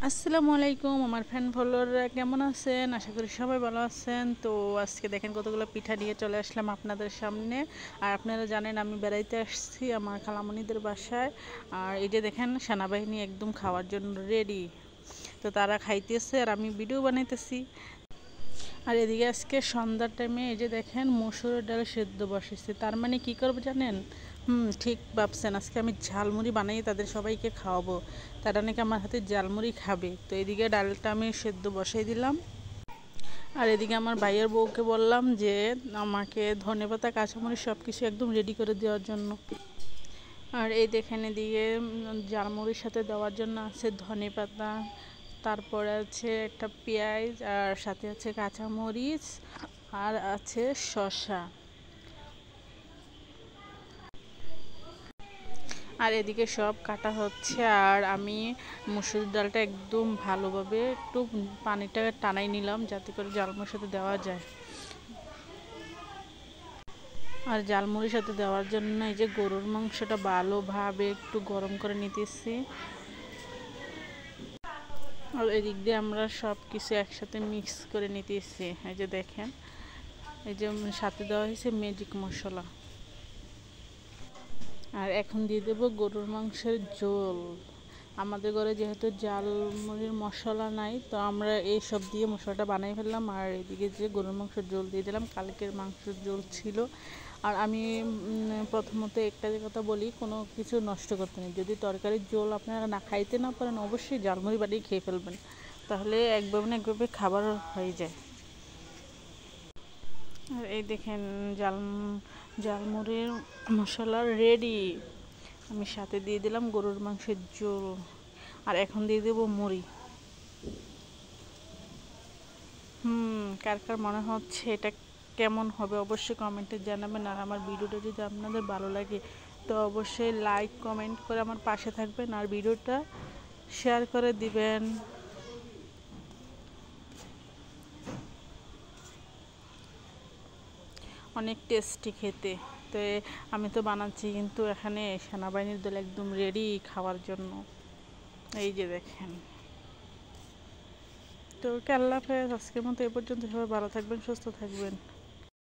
আসসালামু আলাইকুম আমার ফ্যান ফলোয়াররা কেমন আছেন? আশা করি সবাই ভালো আছেন। তো আজকে দেখেন কতগুলো পিঠা নিয়ে চলে আসলাম আপনাদের সামনে। আর আপনারা জানেন আমি বেড়াইতে আসছি আমার খালামণিদের বাসায়। আর এই যে দেখেন সেনাবাহিনী একদম খাওয়ার জন্য রেডি। তো তারা খাইতেছে আর আমি ভিডিও বানাইতেছি। আর এদিকে আজকে সন্ধ্যার টাইমে এই যে দেখেন মসুরের ডাল সেদ্ধ বসেছে, তার মানে কি করবো জানেন? ঠিক ভাবছেন, আজকে আমি ঝালমুড়ি বানাই তাদের সবাইকে খাওয়াবো। তারা নাকি আমার হাতে ঝালমুড়ি খাবে। তো এদিকে ডালটা আমি সেদ্ধ বসাই দিলাম। আর এদিকে আমার ভাইয়ের বউকে বললাম যে আমাকে ধনেপাতা কাঁচামরিচ সব কিছু একদম রেডি করে দেওয়ার জন্য। আর এই দেখেন এদিকে ঝালমুড়ির সাথে দেওয়ার জন্য আছে ধনেপাতা, তারপরে আছে একটা পেঁয়াজ, আর সাথে আছে কাঁচামরিচ, আর আছে শসা। আর এদিকে সব কাটা হচ্ছে। আর আমি মসুর ডালটা একদম ভালোভাবে একটু পানিটা টানাই নিলাম যাতে করে ঝালমুড়ির সাথে দেওয়া যায়। আর ঝালমুড়ির সাথে দেওয়ার জন্য এই যে গরুর মাংসটা ভালোভাবে একটু গরম করে নিতেছি। আর এদিক দিয়ে আমরা সব কিছু একসাথে মিক্স করে নিতেছি। এই যে দেখেন, এই যে সাথে দেওয়া হয়েছে ম্যাজিক মশলা। আর এখন দিয়ে দেবো গরুর মাংসের ঝোল। আমাদের ঘরে যেহেতু ঝালমুড়ির মশলা নাই, তো আমরা এই সব দিয়ে মশলাটা বানাই ফেললাম। আর এদিকে যে গরুর মাংসের ঝোল দিয়ে দিলাম, কালকের মাংসের ঝোল ছিল। আর আমি প্রথমত একটা যে কথা বলি, কোনো কিছু নষ্ট করতে নেই। যদি তরকারির ঝোল আপনারা না খাইতে না পারেন, অবশ্যই ঝালমুড়ি বানিয়ে খেয়ে ফেলবেন, তাহলে একভাবে না একভাবে খাবার হয়ে যায়। আর এই দেখেন ঝালমুড়ির মশলা রেডি। আমি সাথে দিয়ে দিলাম গরুর মাংসের ঝোল। আর এখন দিয়ে দেবো মুড়ি। কার কার মনে হচ্ছে এটা কেমন হবে অবশ্যই কমেন্টে জানাবেন। আর আমার ভিডিওটা যদি আপনাদের ভালো লাগে তো অবশ্যই লাইক কমেন্ট করে আমার পাশে থাকবেন আর ভিডিওটা শেয়ার করে দিবেন। অনেক টেস্টি খেতে। তো আমি তো বানাচ্ছি, কিন্তু এখানে সেনাবাহিনীর দল একদম রেডি খাওয়ার জন্য। এই যে দেখেন। তো আল্লাহ হাফেজ, আজকের মতো এ পর্যন্ত। সবাই ভালো থাকবেন, সুস্থ থাকবেন।